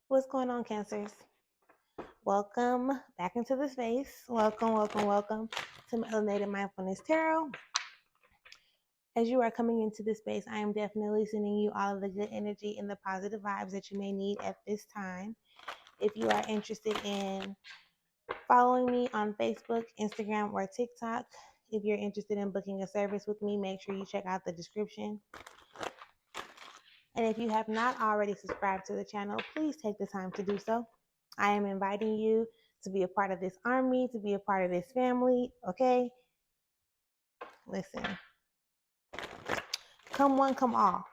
What's going on, Cancers? Welcome back into the space. Welcome to Melanated Mindfulness Tarot. As you are coming into this space, I am definitely sending you all of the good energy and the positive vibes that you may need at this time. If you are interested in following me on Facebook, Instagram, or TikTok, if you're interested in booking a service with me, make sure you check out the description. And if you have not already subscribed to the channel, please take the time to do so. I am inviting you to be a part of this army, to be a part of this family, okay? Listen, come one, come all.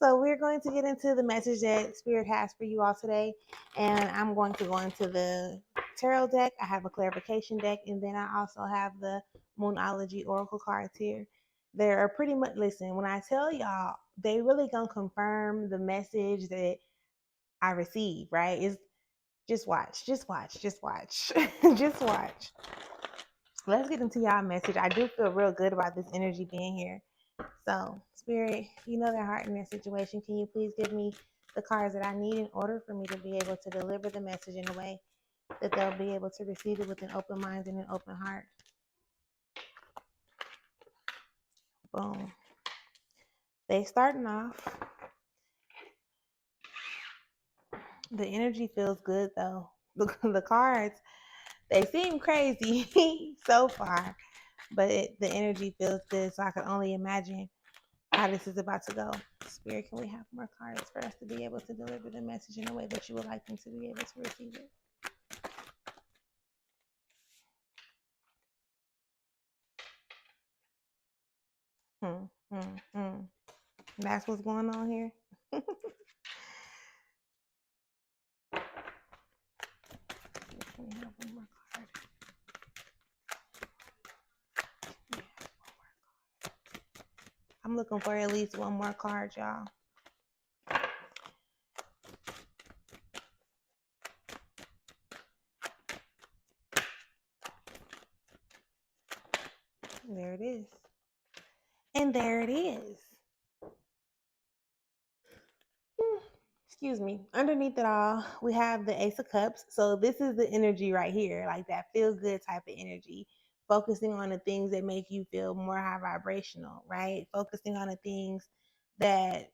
So we're going to get into the message that Spirit has for you all today. And I'm going to go into the tarot deck. I have a clarification deck, and then I also have the Moonology Oracle cards here. They're pretty much, listen, when I tell y'all, they really gonna confirm the message that I receive, right? It's just watch, just watch, just watch, just watch. Let's get into y'all message. I do feel real good about this energy being here. So, Spirit, you know their heart in their situation. Can you please give me the cards that I need in order for me to be able to deliver the message in a way that they'll be able to receive it with an open mind and an open heart? Boom. They starting off. The energy feels good though. The cards, they seem crazy so far, but the energy feels good. So I can only imagine how this is about to go. Spirit, can we have more cards for us to be able to deliver the message in a way that you would like them to be able to receive it? That's what's going on here. Can we have one more card? I'm looking for at least one more card, y'all. There it is. And there it is. Excuse me. Underneath it all, we have the Ace of Cups. So this is the energy right here, like that feel good type of energy. Focusing on the things that make you feel more high vibrational, right? Focusing on the things that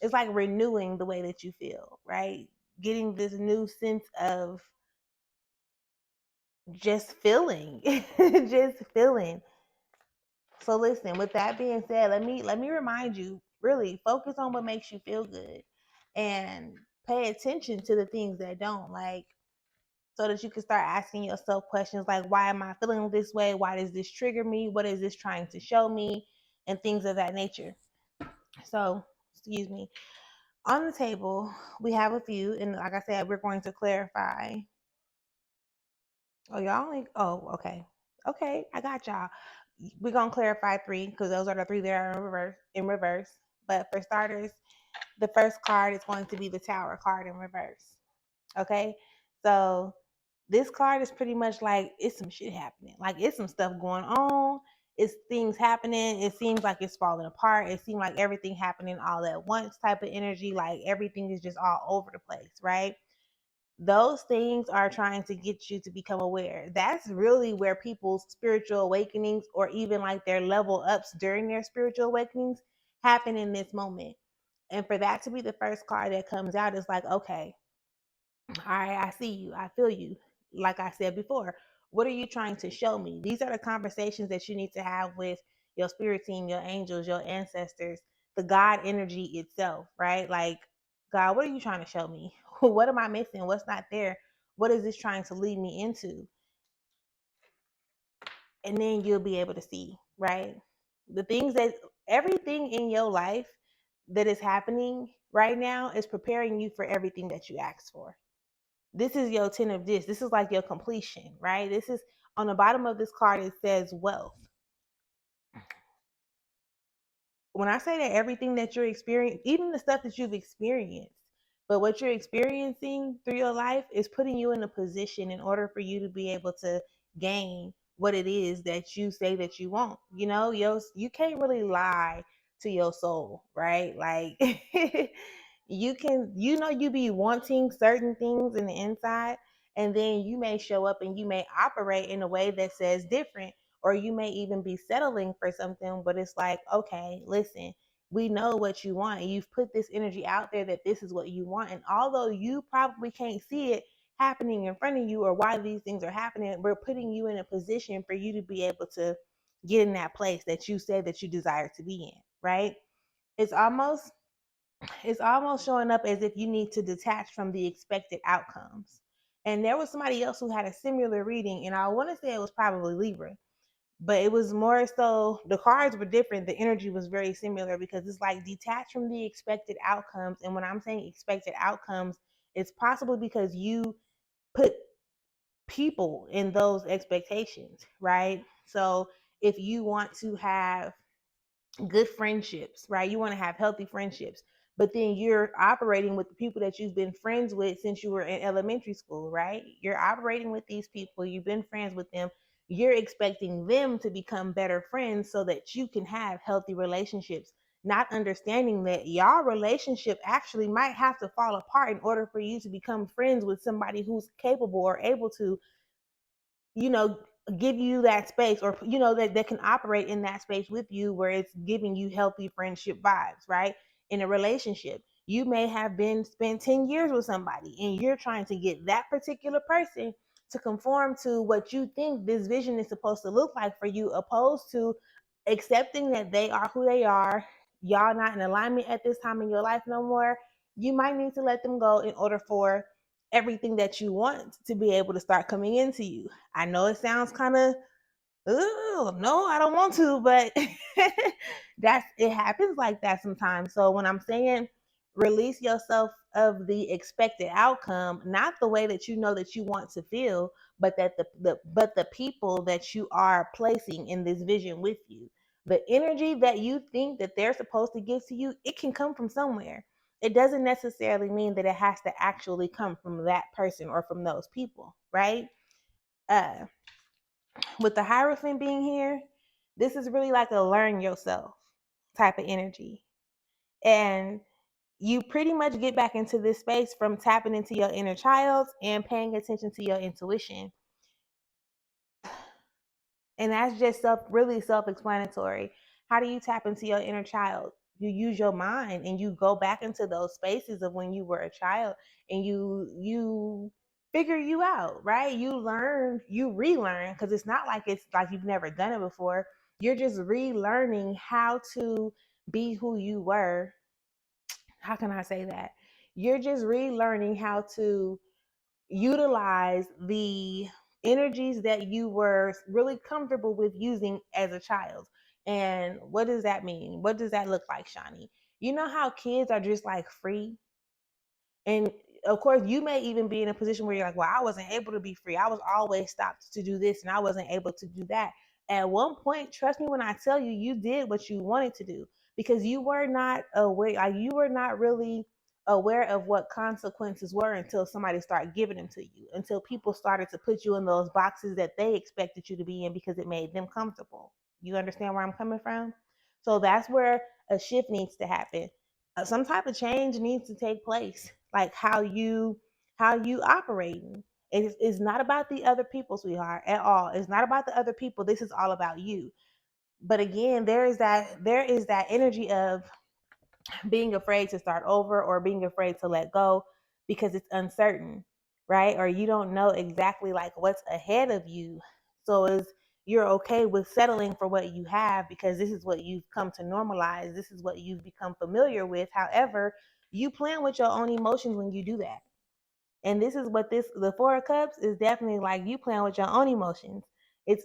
it's like renewing the way that you feel, right? Getting this new sense of just feeling, just feeling. So listen, with that being said, let me remind you, really focus on what makes you feel good and pay attention to the things that don't, like, so that you can start asking yourself questions like, why am I feeling this way? Why does this trigger me? What is this trying to show me? And things of that nature. So, excuse me. On the table, we have a few, and like I said, we're going to clarify. Oh, y'all only, oh, okay. Okay, I got y'all. We're gonna clarify three because those are the three that are in reverse. But for starters, the first card is going to be the Tower card in reverse. Okay. So this card is pretty much like it's some shit happening. Like it's some stuff going on. It's things happening. It seems like it's falling apart. It seems like everything happening all at once type of energy. Like everything is just all over the place, right? Those things are trying to get you to become aware. That's really where people's spiritual awakenings or even like their level ups during their spiritual awakenings happen in this moment. And for that to be the first card that comes out, is like, okay, all right, I see you, I feel you. Like I said before, what are you trying to show me? These are the conversations that you need to have with your spirit team, your angels, your ancestors, the God energy itself, right? Like, God, what are you trying to show me? What am I missing? What's not there? What is this trying to lead me into? And then you'll be able to see, right? The things that everything in your life that is happening right now is preparing you for everything that you asked for. This is your 10 of this. This is like your completion, right? This is on the bottom of this card, it says wealth. When I say that everything that you're experiencing, even the stuff that you've experienced, but what you're experiencing through your life is putting you in a position in order for you to be able to gain what it is that you say that you want. You know, you can't really lie to your soul, right? Like you be wanting certain things in the inside, and then you may show up and you may operate in a way that says different, or you may even be settling for something, but it's like, okay, listen, we know what you want, and you've put this energy out there that this is what you want, and although you probably can't see it happening in front of you or why these things are happening, we're putting you in a position for you to be able to get in that place that you said that you desire to be in, right? It's almost showing up as if you need to detach from the expected outcomes. And there was somebody else who had a similar reading, and I want to say it was probably Libra, but it was more so the cards were different. The energy was very similar because it's like detach from the expected outcomes. And when I'm saying expected outcomes, it's possibly because you put people in those expectations, right? So if you want to have good friendships, right? You want to have healthy friendships, but then you're operating with the people that you've been friends with since you were in elementary school, right? You're operating with these people, you've been friends with them. You're expecting them to become better friends so that you can have healthy relationships, not understanding that y'all relationship actually might have to fall apart in order for you to become friends with somebody who's capable or able to, you know, give you that space, or that can operate in that space with you where it's giving you healthy friendship vibes, right? In a relationship, you may have been spent 10 years with somebody and you're trying to get that particular person to conform to what you think this vision is supposed to look like for you, opposed to accepting that they are who they are. Y'all not in alignment at this time in your life no more. You might need to let them go in order for everything that you want to be able to start coming into you. I know it sounds kind of, oh no, I don't want to, but it happens like that sometimes. So when I'm saying release yourself of the expected outcome, not the way that you know that you want to feel, but that the people that you are placing in this vision with you, the energy that you think that they're supposed to give to you, it can come from somewhere. It doesn't necessarily mean that it has to actually come from that person or from those people, right? uh with the Hierophant being here, this is really like a learn yourself type of energy. And you pretty much get back into this space from tapping into your inner child and paying attention to your intuition. And that's just really self-explanatory. How do you tap into your inner child? You use your mind and you go back into those spaces of when you were a child, and you figure you out, right? You learn, you relearn, because it's like you've never done it before. You're just relearning how to be who you were. How can I say that? You're just relearning how to utilize the energies that you were really comfortable with using as a child. And what does that mean? What does that look like, Shawnee? You know how kids are just like free? And of course, you may even be in a position where you're like, well, I wasn't able to be free. I was always stopped to do this and I wasn't able to do that. At one point, trust me when I tell you, you did what you wanted to do because you were not aware, like you were not really aware of what consequences were until somebody started giving them to you, until people started to put you in those boxes that they expected you to be in because it made them comfortable. You understand where I'm coming from? So that's where a shift needs to happen. Some type of change needs to take place, like how you operating. It's not about the other people, sweetheart, at all. It's not about the other people. This is all about you. But again, there is that energy of being afraid to start over or being afraid to let go because it's uncertain, right? Or you don't know exactly like what's ahead of you. So is you're okay with settling for what you have because this is what you've come to normalize. This is what you've become familiar with. However, you plan with your own emotions when you do that. And this is what the Four of Cups is definitely like you playing with your own emotions. It's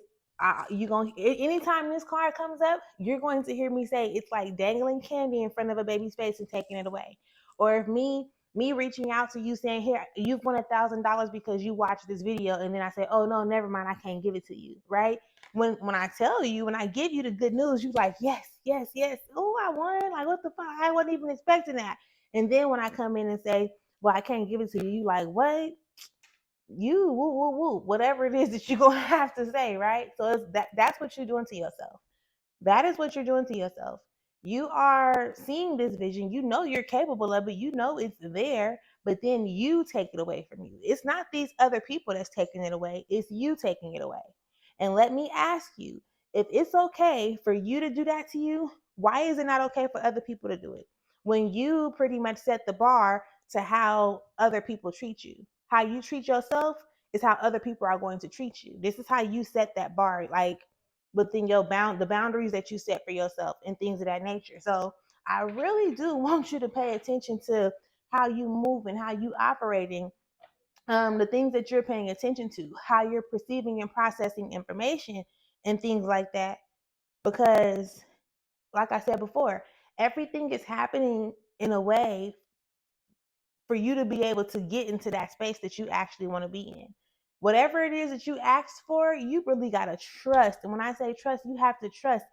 you going anytime this card comes up, you're going to hear me say it's like dangling candy in front of a baby's face and taking it away. Or if me reaching out to you saying, here, you've won $1,000 because you watched this video, and then I say, oh no, never mind, I can't give it to you, right? When I tell you, when I give you the good news, you like, yes, yes, yes. Oh, I won. Like, what the fuck? I wasn't even expecting that. And then when I come in and say, well, I can't give it to you, you like, what? You woo woo woo, whatever it is that you're gonna have to say, right? So that's what you're doing to yourself. That is what you're doing to yourself. You are seeing this vision. You know you're capable of it. You know it's there, but then you take it away from you. It's not these other people that's taking it away. It's you taking it away. And let me ask you, if it's okay for you to do that to you, why is it not okay for other people to do it? When you pretty much set the bar to how other people treat you. How you treat yourself is how other people are going to treat you. This is how you set that bar, like within your the boundaries that you set for yourself and things of that nature. So I really do want you to pay attention to how you move and how you operating, the things that you're paying attention to, how you're perceiving and processing information and things like that. Because, like I said before, everything is happening in a way for you to be able to get into that space that you actually want to be in. Whatever it is that you asked for, you really got to trust. And when I say trust, you have to trust.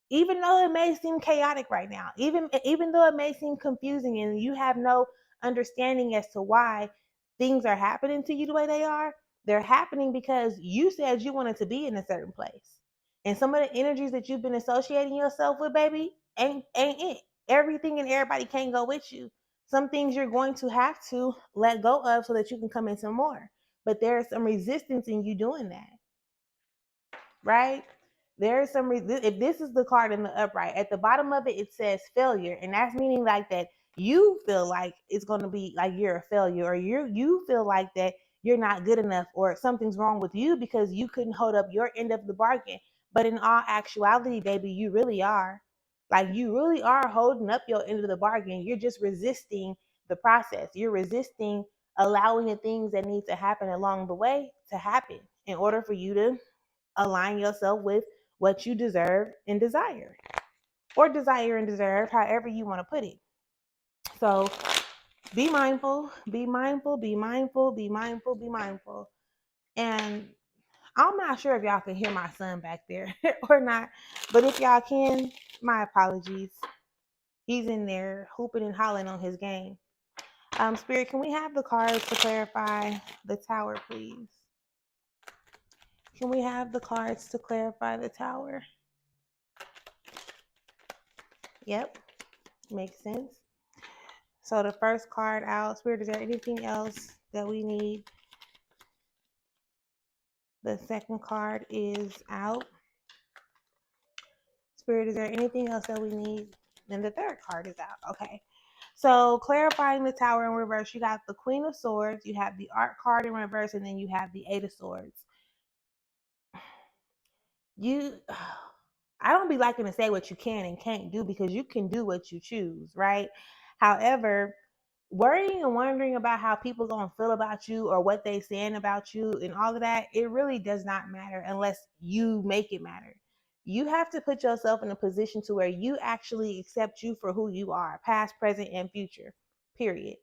Even though it may seem chaotic right now, even though it may seem confusing and you have no understanding as to why things are happening to you the way they are, they're happening because you said you wanted to be in a certain place. And some of the energies that you've been associating yourself with, baby, ain't it. Everything and everybody can't go with you. Some things you're going to have to let go of so that you can come into more. But there's some resistance in you doing that, right? There's some if this is the card in the upright, at the bottom of it, it says failure. And that's meaning like that you feel like it's going to be like you're a failure, or you feel like that you're not good enough, or something's wrong with you because you couldn't hold up your end of the bargain. But in all actuality, baby, you really are. Like, you really are holding up your end of the bargain. You're just resisting the process. You're resisting allowing the things that need to happen along the way to happen in order for you to align yourself with what you deserve and desire, or desire and deserve, however you want to put it. So be mindful, be mindful, be mindful, be mindful, be mindful. And I'm not sure if y'all can hear my son back there or not, but if y'all can, my apologies. He's in there hooping and hollering on his game. Spirit, can we have the cards to clarify the tower, please? Can we have the cards to clarify the tower? Yep, makes sense. So the first card out, Spirit, is there anything else that we need? The second card is out. Spirit, is there anything else that we need? And the third card is out. Okay. So clarifying the tower in reverse, you got the Queen of Swords, you have the Art card in reverse, and then you have the Eight of Swords. I don't be liking to say what you can and can't do, because you can do what you choose, right? However, worrying and wondering about how people gonna feel about you or what they saying about you and all of that, it really does not matter unless you make it matter. You have to put yourself in a position to where you actually accept you for who you are, past, present, and future, period.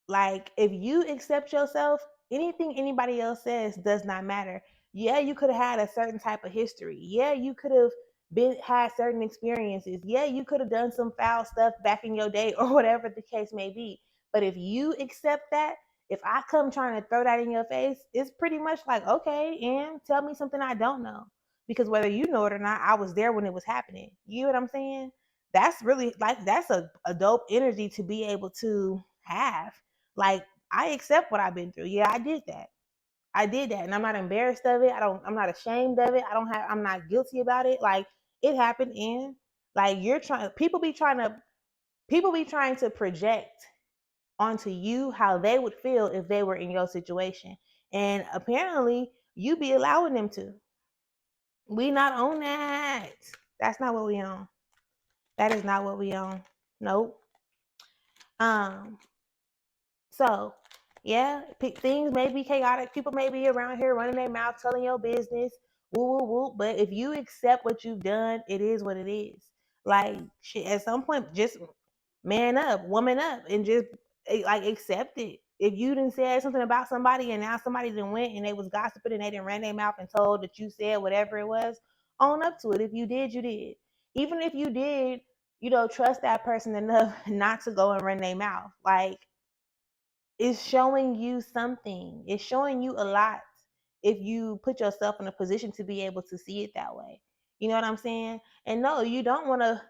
Like, if you accept yourself, anything anybody else says does not matter. Yeah, you could have had a certain type of history. Yeah, you could have been had certain experiences. Yeah, you could have done some foul stuff back in your day or whatever the case may be. But if you accept that, if I come trying to throw that in your face, it's pretty much like, okay, and tell me something I don't know. Because whether you know it or not, I was there when it was happening. You know what I'm saying? That's really, like, that's a dope energy to be able to have. Like, I accept what I've been through. Yeah, I did that. I did that, and I'm not embarrassed of it. I'm not ashamed of it. I'm not guilty about it. Like, it happened. And like, people be trying to project onto you how they would feel if they were in your situation. And apparently you be allowing them to. We not on that. That's not what we on. That is not what we on. Nope. Um, So, yeah, things may be chaotic. People may be around here running their mouth, telling your business, woo, woo, woo. But if you accept what you've done, it is what it is. Like, shit, at some point, just man up, woman up, and just like accept it. If you didn't say something about somebody and now somebody didn't went and they was gossiping and they didn't ran their mouth and told that you said whatever it was, own up to it. If you did, you did. Even if you did, trust that person enough not to go and run their mouth. Like, it's showing you something. It's showing you a lot if you put yourself in a position to be able to see it that way. You know what I'm saying? And no, you don't want to.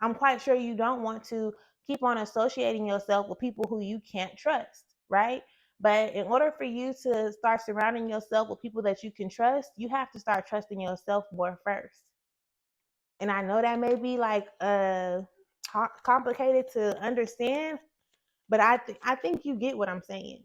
I'm quite sure you don't want to keep on associating yourself with people who you can't trust, right? But in order for you to start surrounding yourself with people that you can trust, you have to start trusting yourself more first. And I know that may be like complicated to understand, but I think you get what I'm saying.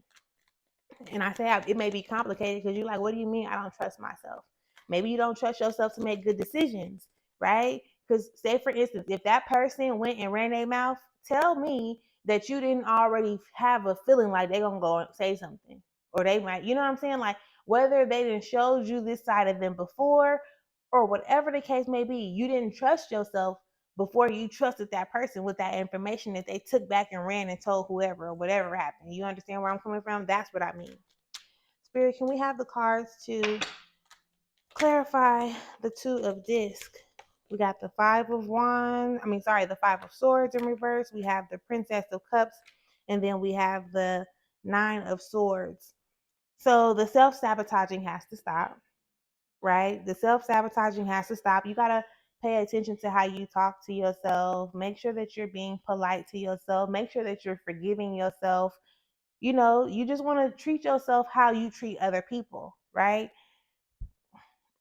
And I say it may be complicated because you're like, what do you mean I don't trust myself? Maybe you don't trust yourself to make good decisions, right? Because say for instance, if that person went and ran their mouth, tell me that you didn't already have a feeling like they're gonna go and say something. Or they might, you know what I'm saying? Like whether they didn't showed you this side of them before or whatever the case may be, you didn't trust yourself before you trusted that person with that information that they took back and ran and told whoever or whatever happened. You understand where I'm coming from? That's what I mean. Spirit, can we have the cards to clarify the Two of Disc? We got the the Five of Swords in reverse. We have the Princess of Cups, and then we have the Nine of Swords. So the self-sabotaging has to stop, right? The self-sabotaging has to stop. You got to pay attention to how you talk to yourself. Make sure that you're being polite to yourself. Make sure that you're forgiving yourself. You just want to treat yourself how you treat other people, right?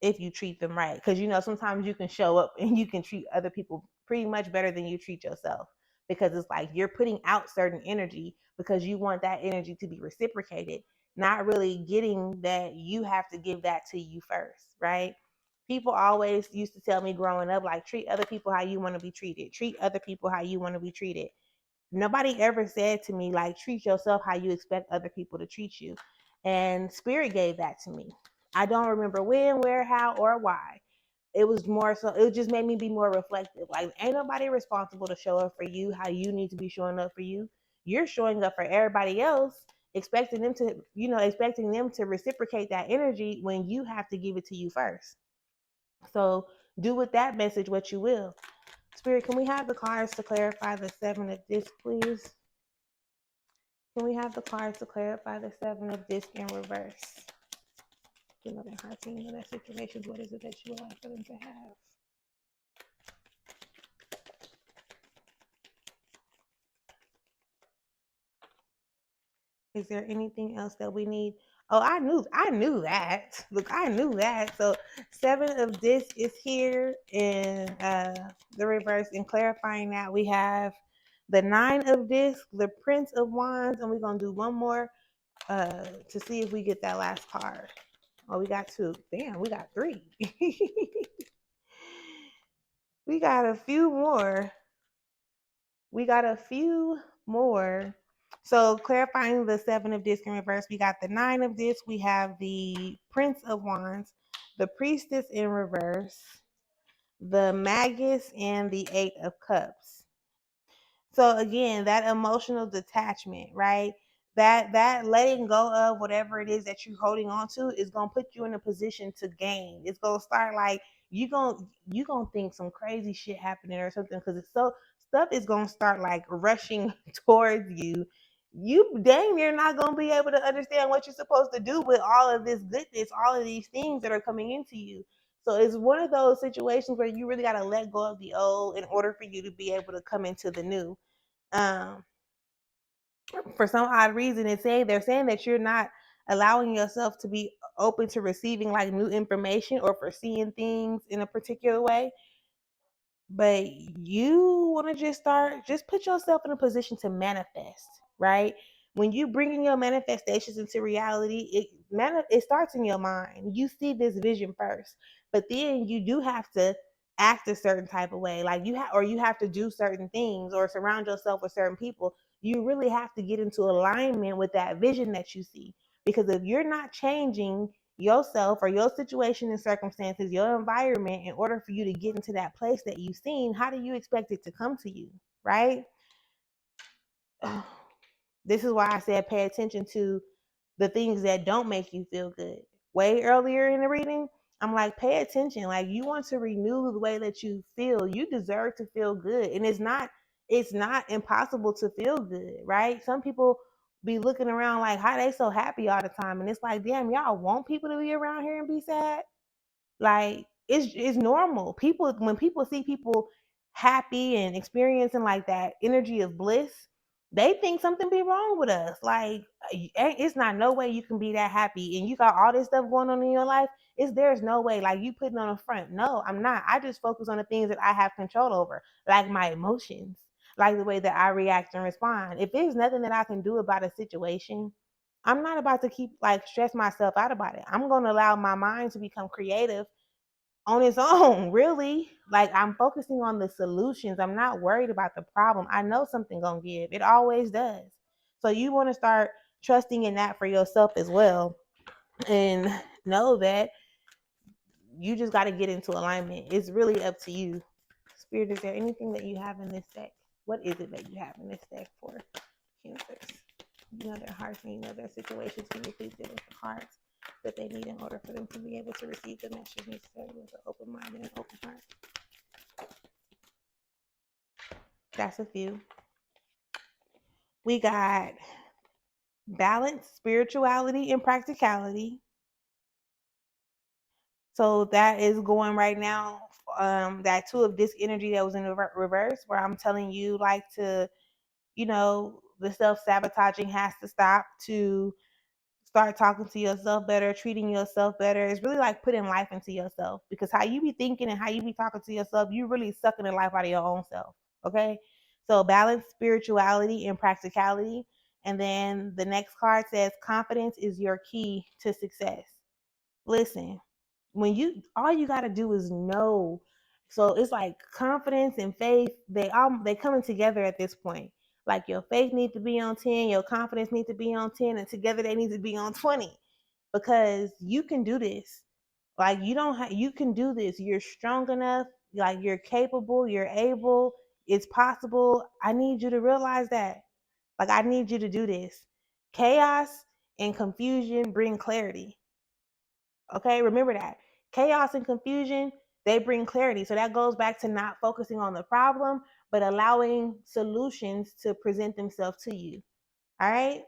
If you treat them right. Because, sometimes you can show up and you can treat other people pretty much better than you treat yourself. Because it's like you're putting out certain energy because you want that energy to be reciprocated, not really getting that you have to give that to you first, right? People always used to tell me growing up, like, treat other people how you want to be treated. Treat other people how you want to be treated. Nobody ever said to me, like, treat yourself how you expect other people to treat you. And Spirit gave that to me. I don't remember when, where, how, or why. It was more so, it just made me be more reflective. Like, ain't nobody responsible to show up for you how you need to be showing up for you. You're showing up for everybody else, expecting them to reciprocate that energy when you have to give it to you first. So do with that message what you will. Spirit, can we have the cards to clarify the Seven of Discs, please? Can we have the cards to clarify the Seven of Discs in reverse? You know, their hearts and their situations. What is it that you would like for them to have? Is there anything else that we need? Oh, I knew that. Look, I knew that. So Seven of Discs is here in the reverse. And clarifying that, we have the Nine of Discs, the Prince of Wands, and we're gonna do one more to see if we get that last card. Oh, we got two. Damn, we got three. We got a few more. So clarifying the Seven of Discs in reverse, we got the Nine of Discs, we have the Prince of Wands, the Priestess in reverse, the Magus, and the Eight of Cups. So again, that emotional detachment, right? That letting go of whatever it is that you're holding on to is gonna put you in a position to gain. It's gonna start like you gonna think some crazy shit happening or something because it's so stuff is gonna start like rushing towards you. You dang near not gonna be able to understand what you're supposed to do with all of this goodness, all of these things that are coming into you. So it's one of those situations where you really gotta let go of the old in order for you to be able to come into the new. um, for some odd reason, they're saying that you're not allowing yourself to be open to receiving like new information or for seeing things in a particular way, but you want to just put yourself in a position to manifest, right? When you bring your manifestations into reality, it starts in your mind. You see this vision first, but then you do have to act a certain type of way, like you have to do certain things or surround yourself with certain people. You really have to get into alignment with that vision that you see, because if you're not changing yourself or your situation and circumstances, your environment, in order for you to get into that place that you've seen, how do you expect it to come to you, right? This is why I said pay attention to the things that don't make you feel good. Way earlier in the reading, I'm like, pay attention. Like, you want to renew the way that you feel. You deserve to feel good. And it's not impossible to feel good, right? Some people be looking around like, how they so happy all the time. And it's like, damn, y'all want people to be around here and be sad? Like, it's normal. When people see people happy and experiencing like that energy of bliss, they think something be wrong with us. Like, it's not no way you can be that happy and you got all this stuff going on in your life. There's no way. Like, you putting on a front. No, I'm not. I just focus on the things that I have control over, like my emotions, like the way that I react and respond. If there's nothing that I can do about a situation, I'm not about to keep like stress myself out about it. I'm going to allow my mind to become creative on its own, really. Like, I'm focusing on the solutions. I'm not worried about the problem. I know something gonna give. It always does. So you want to start trusting in that for yourself as well, and know that you just got to get into alignment. It's really up to you. Spirit, is there anything that you have in this deck? What is it that you have in this deck for Cancers? You know their hearts and you know their situations. Can you please give us the cards that they need in order for them to be able to receive the message necessary with an open mind and an open heart? That's a few. We got balance, spirituality, and practicality. So that is going right now. That two of disc energy that was in reverse, where I'm telling you, like, to, the self sabotaging has to stop, to start talking to yourself better, treating yourself better. It's really like putting life into yourself, because how you be thinking and how you be talking to yourself, you really sucking the life out of your own self. Okay. So balance, spirituality, and practicality. And then the next card says confidence is your key to success. Listen, when you all you gotta do is know. So it's like confidence and faith, they coming together at this point. Like, your faith needs to be on 10, your confidence needs to be on 10, and together they need to be on 20. Because you can do this. Like, you can do this. You're strong enough, like, you're capable, you're able, it's possible. I need you to realize that. Like, I need you to do this. Chaos and confusion bring clarity. Okay, remember that. Chaos and confusion, they bring clarity. So that goes back to not focusing on the problem, but allowing solutions to present themselves to you. All right.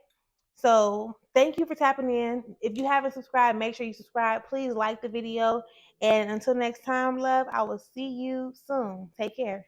So thank you for tapping in. If you haven't subscribed, make sure you subscribe. Please like the video. And until next time, love, I will see you soon. Take care.